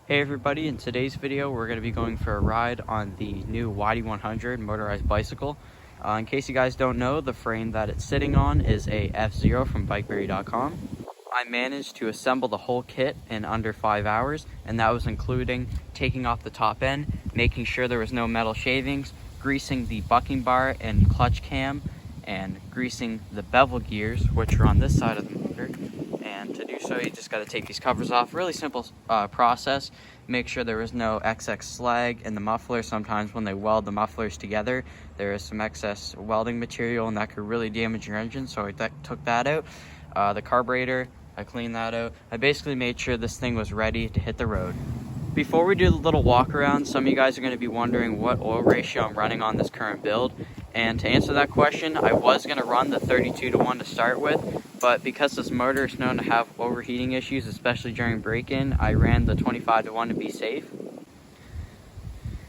Hey everybody, in today's video we're going to be going for a ride on the new yd100 motorized bicycle. In case you guys don't know, the frame that it's sitting on is a F0 from Bikeberry.com. I managed to assemble the whole kit in under 5 hours, and that was including taking off the top end, making sure there was no metal shavings, greasing the bucking bar and clutch cam, and greasing the bevel gears, which are on this side of the motor. And to do so, you just got to take these covers off. Really simple process. Make sure there is no excess slag in the muffler. Sometimes when they weld the mufflers together, there is some excess welding material, and that could really damage your engine. So I took that out. The carburetor, I cleaned that out. I basically made sure this thing was ready to hit the road. Before we do the little walk around, some of you guys are going to be wondering what oil ratio I'm running on this current build. And to answer that question, I was going to run the 32:1 to start with, but because this motor is known to have overheating issues, especially during break-in, I ran the 25:1 to be safe.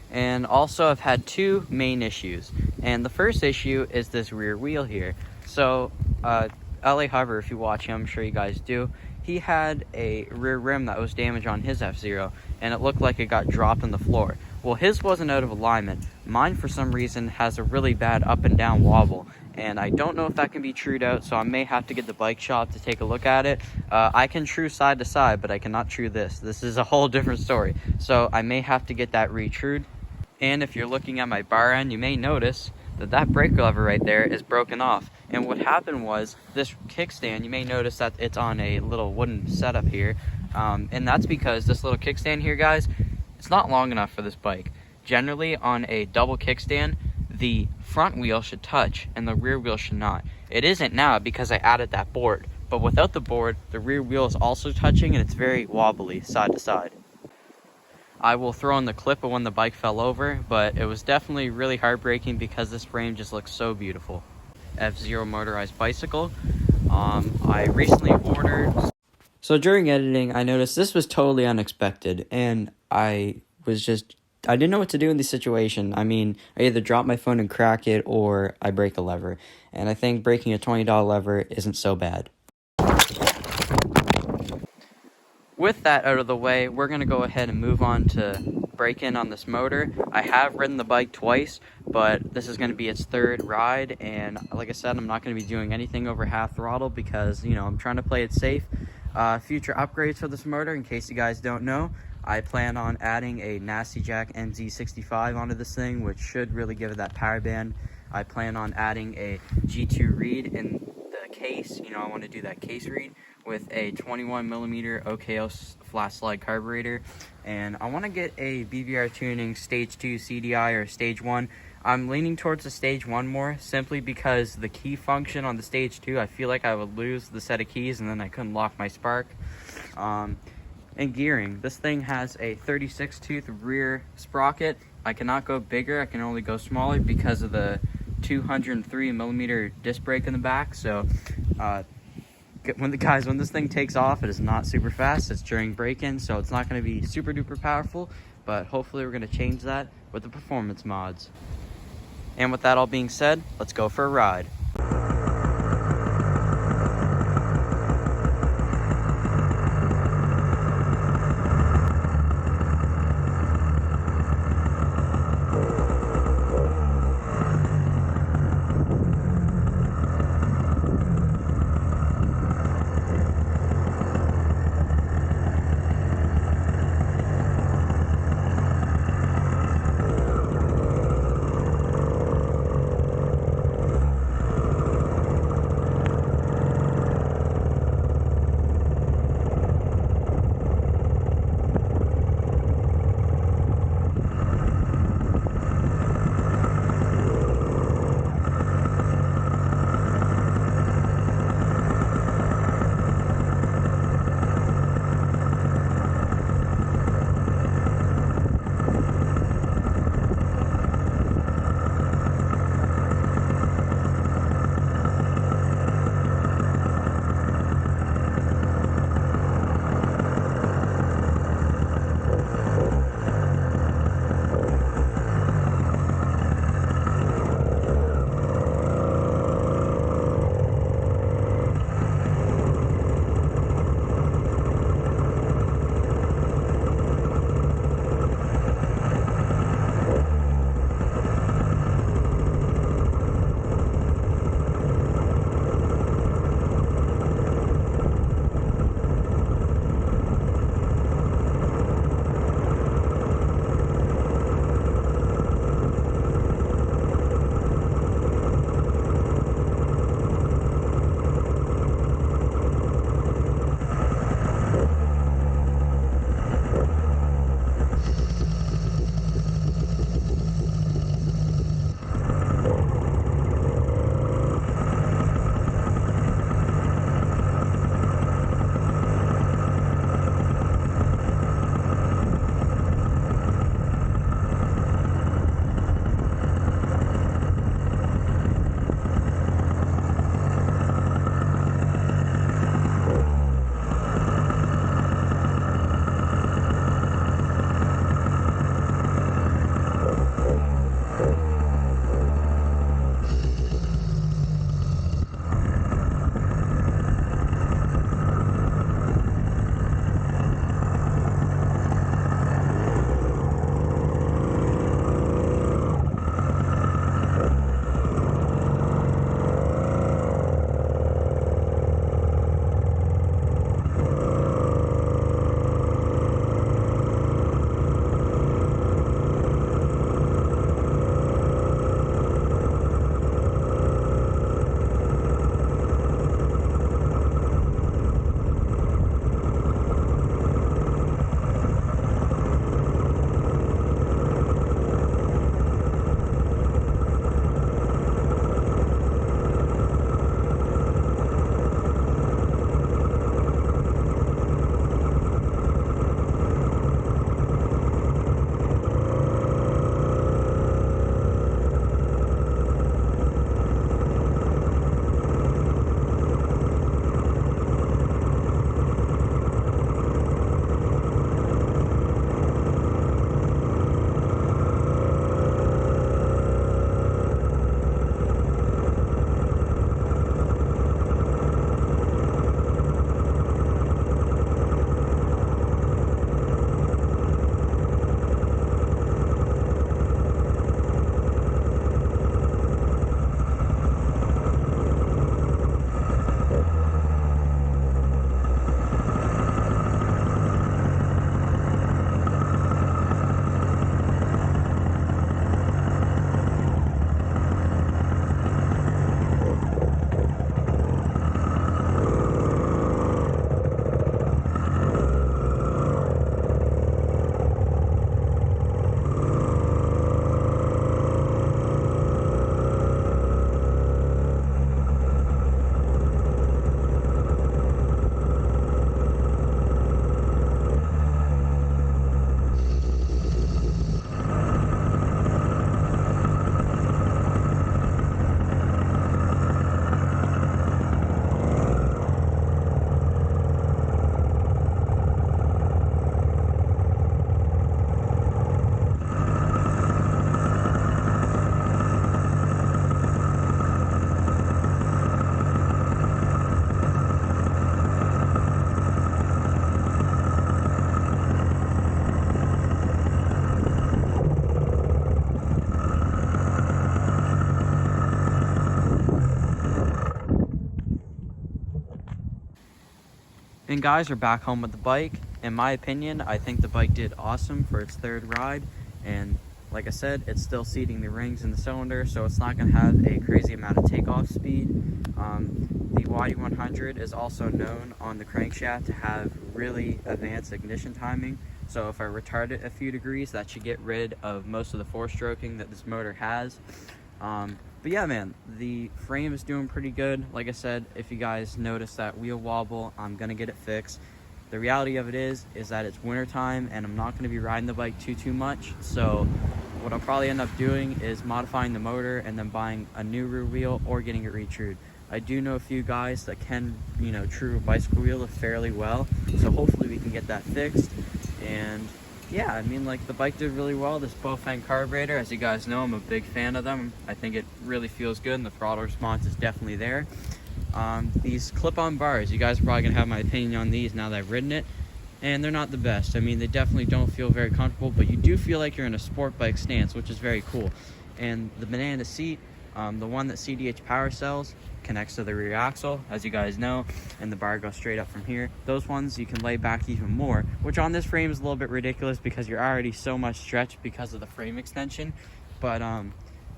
And also I've had two main issues. And the first issue is this rear wheel here. So LA Hover, if you watch him, I'm sure you guys do, he had a rear rim that was damaged on his F0, and it looked like it got dropped on the floor. Well, his wasn't out of alignment. Mine, for some reason, has a really bad up and down wobble, and I don't know if that can be trued out, so I may have to get the bike shop to take a look at it. I can true side to side, but I cannot true this. This is a whole different story, so I may have to get that re-trued. And if you're looking at my bar end, you may notice that brake lever right there is broken off. And what happened was, this kickstand, you may notice that it's on a little wooden setup here, and that's because this little kickstand here, guys, it's not long enough for this bike. Generally, on a double kickstand, the front wheel should touch and the rear wheel should not. It isn't now because I added that board, but without the board, the rear wheel is also touching and it's very wobbly side to side. I will throw in the clip of when the bike fell over, but it was definitely really heartbreaking because this frame just looks so beautiful. F0 motorized bicycle. I recently ordered. So during editing, I noticed this was totally unexpected, and I didn't know what to do in this situation. I mean, I either drop my phone and crack it, or I break a lever. And I think breaking a $20 lever isn't so bad. With that out of the way, we're going to go ahead and move on to break in on this motor. I have ridden the bike twice, but this is going to be its third ride, and like I said, I'm not going to be doing anything over half throttle because, I'm trying to play it safe. Future upgrades for this motor, in case you guys don't know, I plan on adding a Nasty Jack MZ65 onto this thing, which should really give it that power band. I plan on adding a G2 reed in the case. I want to do that case reed with a 21mm OKO flat slide carburetor, and I want to get a BVR tuning stage 2 CDI or stage 1. I'm leaning towards the stage 1 more, simply because the key function on the stage 2, I feel like I would lose the set of keys and then I couldn't lock my spark. And gearing, this thing has a 36 tooth rear sprocket. I cannot go bigger, I can only go smaller because of the 203mm disc brake in the back. So when this thing takes off, it is not super fast. It's during break-in, so it's not going to be super duper powerful, but hopefully we're going to change that with the performance mods. And with that all being said, let's go for a ride. And guys, we're back home with the bike. In my opinion, I think the bike did awesome for its third ride, and like I said, it's still seating the rings in the cylinder, so it's not going to have a crazy amount of takeoff speed. The yd100 is also known on the crankshaft to have really advanced ignition timing, so if I retard it a few degrees, that should get rid of most of the four-stroking that this motor has. But yeah, man, the frame is doing pretty good. Like I said, if you guys notice that wheel wobble, I'm gonna get it fixed. The reality of it is that it's winter time and I'm not gonna be riding the bike too much. So what I'll probably end up doing is modifying the motor and then buying a new rear wheel or getting it re-trued. I do know a few guys that can, true a bicycle wheel fairly well. So hopefully we can get that fixed. And yeah, I mean, like, the bike did really well. This Bowfang carburetor, as you guys know, I'm a big fan of them. I think it really feels good and the throttle response is definitely there. These clip-on bars, you guys are probably gonna have my opinion on these now that I've ridden it, and they're not the best. I mean, they definitely don't feel very comfortable, but you do feel like you're in a sport bike stance, which is very cool. And the banana seat, the one that CDH Power sells, connects to the rear axle, as you guys know, and the bar goes straight up from here. Those ones you can lay back even more, which on this frame is a little bit ridiculous because you're already so much stretched because of the frame extension. But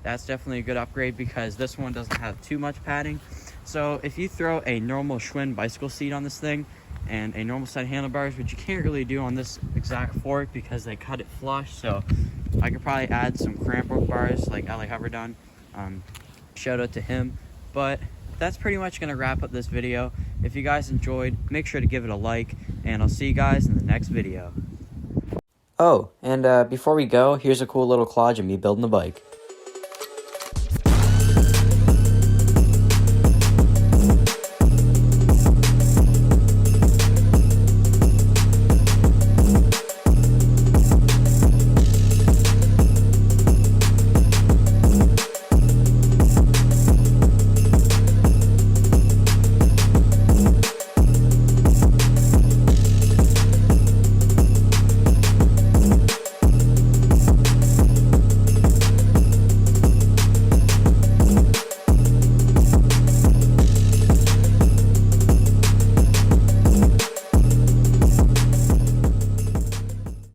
that's definitely a good upgrade because this one doesn't have too much padding. So if you throw a normal Schwinn bicycle seat on this thing and a normal set of handlebars, which you can't really do on this exact fork because they cut it flush, so I could probably add some cranbrook bars like yd100 done. Shout out to him. But that's pretty much going to wrap up this video. If you guys enjoyed, make sure to give it a like, and I'll see you guys in the next video. Oh, and before we go, here's a cool little collage of me building the bike.